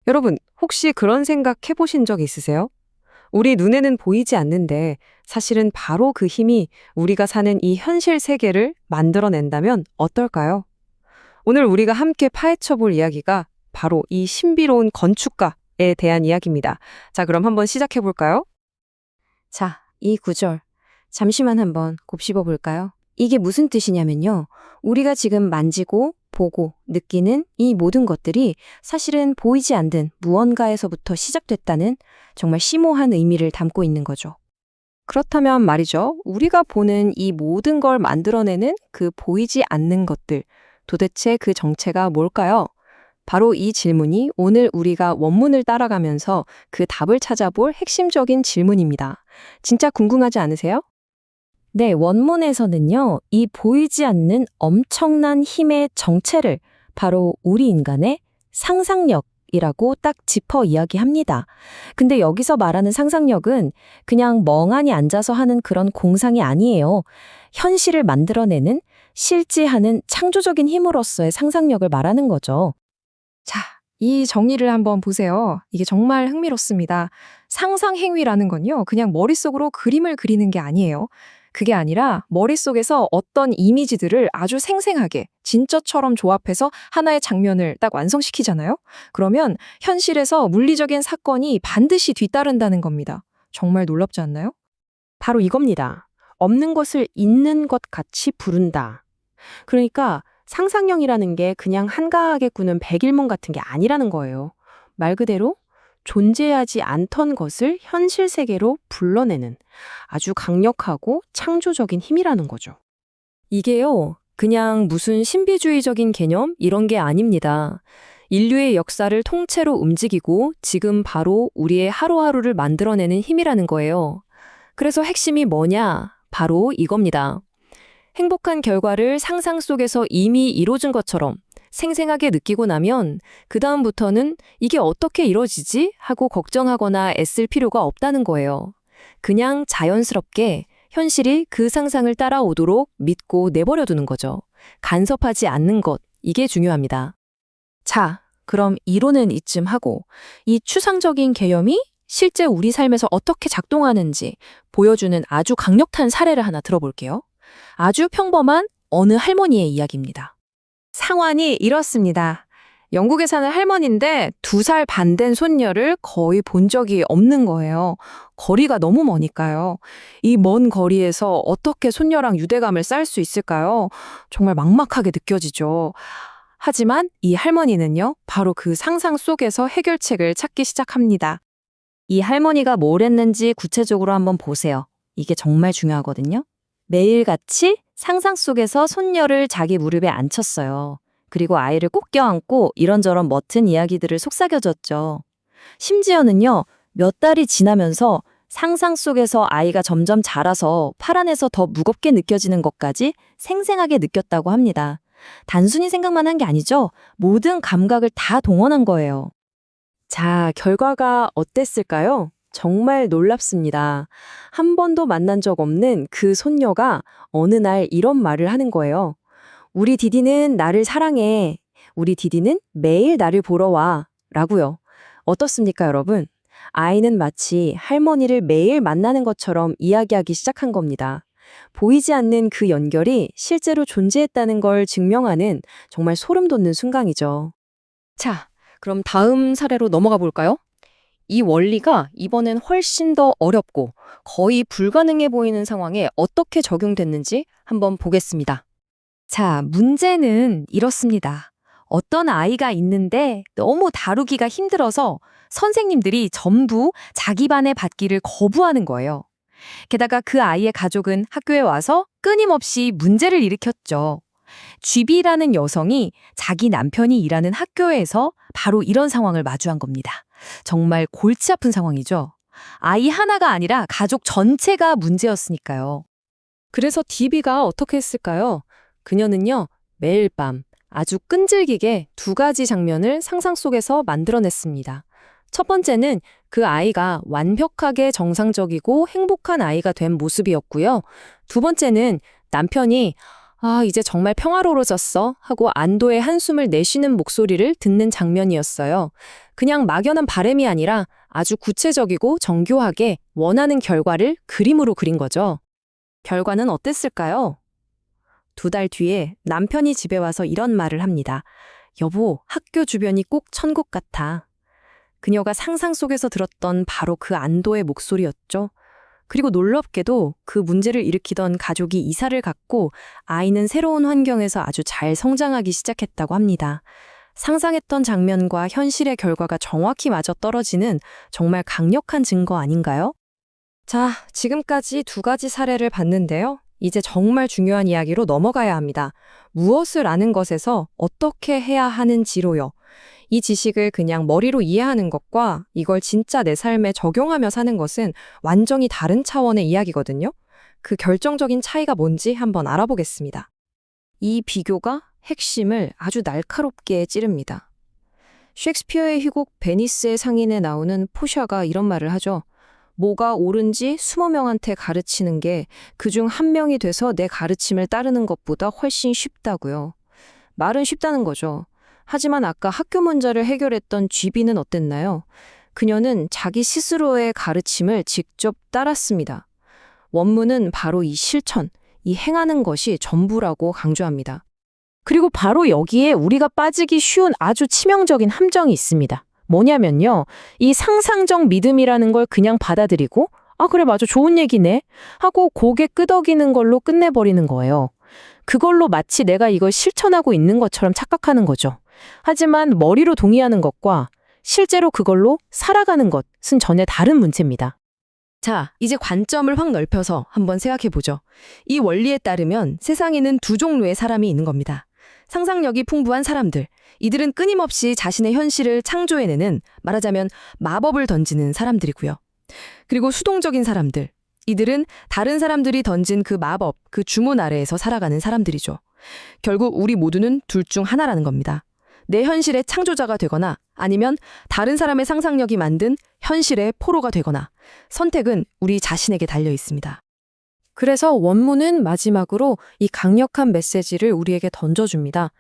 여러분, 혹시 그런 생각 해보신 적 있으세요? 우리 눈에는 보이지 않는데 사실은 바로 그 힘이 우리가 사는 이 현실 세계를 만들어낸다면 어떨까요? 오늘 우리가 함께 파헤쳐 볼 이야기가 바로 이 신비로운 건축가에 대한 이야기입니다. 자, 그럼 한번 시작해 볼까요? 자, 이 구절. 잠시만 한번 곱씹어 볼까요? 이게 무슨 뜻이냐면요. 우리가 지금 만지고, 보고, 느끼는 이 모든 것들이 사실은 보이지 않는 무언가에서부터 시작됐다는 정말 심오한 의미를 담고 있는 거죠. 그렇다면 말이죠. 우리가 보는 이 모든 걸 만들어내는 그 보이지 않는 것들, 도대체 그 정체가 뭘까요? 바로 이 질문이 오늘 우리가 원문을 따라가면서 그 답을 찾아볼 핵심적인 질문입니다. 진짜 궁금하지 않으세요? 네, 원문에서는요, 이 보이지 않는 엄청난 힘의 정체를 바로 우리 인간의 상상력이라고 딱 짚어 이야기합니다. 근데 여기서 말하는 상상력은 그냥 멍하니 앉아서 하는 그런 공상이 아니에요. 현실을 만들어내는 실제하는 창조적인 힘으로서의 상상력을 말하는 거죠. 자, 이 정의를 한번 보세요. 이게 정말 흥미롭습니다. 상상행위라는 건요, 그냥 머릿속으로 그림을 그리는 게 아니에요. 그게 아니라 머릿속에서 어떤 이미지들을 아주 생생하게 진짜처럼 조합해서 하나의 장면을 딱 완성시키잖아요. 그러면 현실에서 물리적인 사건이 반드시 뒤따른다는 겁니다. 정말 놀랍지 않나요? 바로 이겁니다. 없는 것을 있는 것 같이 부른다. 그러니까 상상력이라는 게 그냥 한가하게 꾸는 백일몽 같은 게 아니라는 거예요. 말 그대로 존재하지 않던 것을 현실 세계로 불러내는 아주 강력하고 창조적인 힘이라는 거죠. 이게요, 그냥 무슨 신비주의적인 개념 이런 게 아닙니다. 인류의 역사를 통째로 움직이고 지금 바로 우리의 하루하루를 만들어내는 힘이라는 거예요. 그래서 핵심이 뭐냐? 바로 이겁니다. 행복한 결과를 상상 속에서 이미 이루어진 것처럼 생생하게 느끼고 나면 그다음부터는 이게 어떻게 이루어지지? 하고 걱정하거나 애쓸 필요가 없다는 거예요. 그냥 자연스럽게 현실이 그 상상을 따라오도록 믿고 내버려두는 거죠. 간섭하지 않는 것, 이게 중요합니다. 자, 그럼 이론은 이쯤 하고 이 추상적인 개념이 실제 우리 삶에서 어떻게 작동하는지 보여주는 아주 강력한 사례를 하나 들어볼게요. 아주 평범한 어느 할머니의 이야기입니다. 상황이 이렇습니다. 영국에 사는 할머니인데 2살 반 된 손녀를 거의 본 적이 없는 거예요. 거리가 너무 머니까요. 이 먼 거리에서 어떻게 손녀랑 유대감을 쌓을 수 있을까요? 정말 막막하게 느껴지죠. 하지만 이 할머니는요, 바로 그 상상 속에서 해결책을 찾기 시작합니다. 이 할머니가 뭘 했는지 구체적으로 한번 보세요. 이게 정말 중요하거든요. 매일같이 상상 속에서 손녀를 자기 무릎에 앉혔어요. 그리고 아이를 꼭 껴안고 이런저런 멋진 이야기들을 속삭여줬죠. 심지어는요, 몇 달이 지나면서 상상 속에서 아이가 점점 자라서 팔 안에서 더 무겁게 느껴지는 것까지 생생하게 느꼈다고 합니다. 단순히 생각만 한 게 아니죠. 모든 감각을 다 동원한 거예요. 자, 결과가 어땠을까요? 정말 놀랍습니다. 한 번도 만난 적 없는 그 손녀가 어느 날 이런 말을 하는 거예요. 우리 디디는 나를 사랑해. 우리 디디는 매일 나를 보러 와. 라고요. 어떻습니까, 여러분? 아이는 마치 할머니를 매일 만나는 것처럼 이야기하기 시작한 겁니다. 보이지 않는 그 연결이 실제로 존재했다는 걸 증명하는 정말 소름 돋는 순간이죠. 자, 그럼 다음 사례로 넘어가 볼까요? 이 원리가 이번엔 훨씬 더 어렵고 거의 불가능해 보이는 상황에 어떻게 적용됐는지 한번 보겠습니다. 자, 문제는 이렇습니다. 어떤 아이가 있는데 너무 다루기가 힘들어서 선생님들이 전부 자기 반에 받기를 거부하는 거예요. 게다가 그 아이의 가족은 학교에 와서 끊임없이 문제를 일으켰죠. 쥐비라는 여성이 자기 남편이 일하는 학교에서 바로 이런 상황을 마주한 겁니다. 정말 골치 아픈 상황이죠. 아이 하나가 아니라 가족 전체가 문제였으니까요. 그래서 DB가 어떻게 했을까요? 그녀는요, 매일 밤 아주 끈질기게 2가지 장면을 상상 속에서 만들어냈습니다. 첫 번째는 그 아이가 완벽하게 정상적이고 행복한 아이가 된 모습이었고요. 두 번째는 남편이 아, 이제 정말 평화로워졌어 하고 안도의 한숨을 내쉬는 목소리를 듣는 장면이었어요. 그냥 막연한 바람이 아니라 아주 구체적이고 정교하게 원하는 결과를 그림으로 그린 거죠. 결과는 어땠을까요? 2달 뒤에 남편이 집에 와서 이런 말을 합니다. 여보, 학교 주변이 꼭 천국 같아. 그녀가 상상 속에서 들었던 바로 그 안도의 목소리였죠. 그리고 놀랍게도 그 문제를 일으키던 가족이 이사를 갔고 아이는 새로운 환경에서 아주 잘 성장하기 시작했다고 합니다. 상상했던 장면과 현실의 결과가 정확히 맞아떨어지는 정말 강력한 증거 아닌가요? 자, 지금까지 2가지 사례를 봤는데요. 이제 정말 중요한 이야기로 넘어가야 합니다. 무엇을 아는 것에서 어떻게 해야 하는지로요. 이 지식을 그냥 머리로 이해하는 것과 이걸 진짜 내 삶에 적용하며 사는 것은 완전히 다른 차원의 이야기거든요. 그 결정적인 차이가 뭔지 한번 알아보겠습니다. 이 비교가 핵심을 아주 날카롭게 찌릅니다. 셰익스피어의 희곡 베니스의 상인에 나오는 포샤가 이런 말을 하죠. 뭐가 옳은지 20명한테 가르치는 게 그중 한 명이 돼서 내 가르침을 따르는 것보다 훨씬 쉽다고요. 말은 쉽다는 거죠. 하지만 아까 학교 문제를 해결했던 쥐비는 어땠나요? 그녀는 자기 스스로의 가르침을 직접 따랐습니다. 원문은 바로 이 실천, 이 행하는 것이 전부라고 강조합니다. 그리고 바로 여기에 우리가 빠지기 쉬운 아주 치명적인 함정이 있습니다. 뭐냐면요. 이 상상적 믿음이라는 걸 그냥 받아들이고 아, 그래, 맞아, 좋은 얘기네 하고 고개 끄덕이는 걸로 끝내버리는 거예요. 그걸로 마치 내가 이걸 실천하고 있는 것처럼 착각하는 거죠. 하지만 머리로 동의하는 것과 실제로 그걸로 살아가는 것은 전혀 다른 문제입니다. 자, 이제 관점을 확 넓혀서 한번 생각해보죠. 이 원리에 따르면 세상에는 2 종류의 사람이 있는 겁니다. 상상력이 풍부한 사람들. 이들은 끊임없이 자신의 현실을 창조해내는, 말하자면 마법을 던지는 사람들이고요. 그리고 수동적인 사람들. 이들은 다른 사람들이 던진 그 마법, 그 주문 아래에서 살아가는 사람들이죠. 결국 우리 모두는 둘 중 하나라는 겁니다. 내 현실의 창조자가 되거나 아니면 다른 사람의 상상력이 만든 현실의 포로가 되거나 선택은 우리 자신에게 달려 있습니다. 그래서 원문은 마지막으로 이 강력한 메시지를 우리에게 던져줍니다.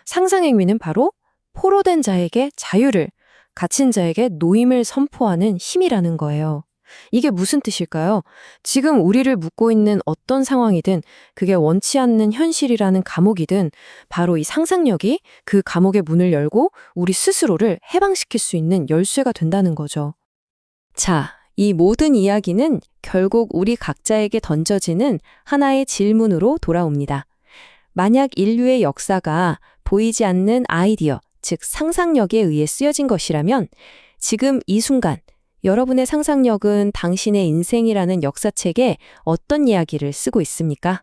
상상행위는 바로 포로된 자에게 자유를, 갇힌 자에게 노임을 선포하는 힘이라는 거예요. 이게 무슨 뜻일까요? 지금 우리를 묶고 있는 어떤 상황이든 그게 원치 않는 현실이라는 감옥이든 바로 이 상상력이 그 감옥의 문을 열고 우리 스스로를 해방시킬 수 있는 열쇠가 된다는 거죠. 자, 이 모든 이야기는 결국 우리 각자에게 던져지는 하나의 질문으로 돌아옵니다. 만약 인류의 역사가 보이지 않는 아이디어, 즉 상상력에 의해 쓰여진 것이라면 지금 이 순간 여러분의 상상력은 당신의 인생이라는 역사책에 어떤 이야기를 쓰고 있습니까?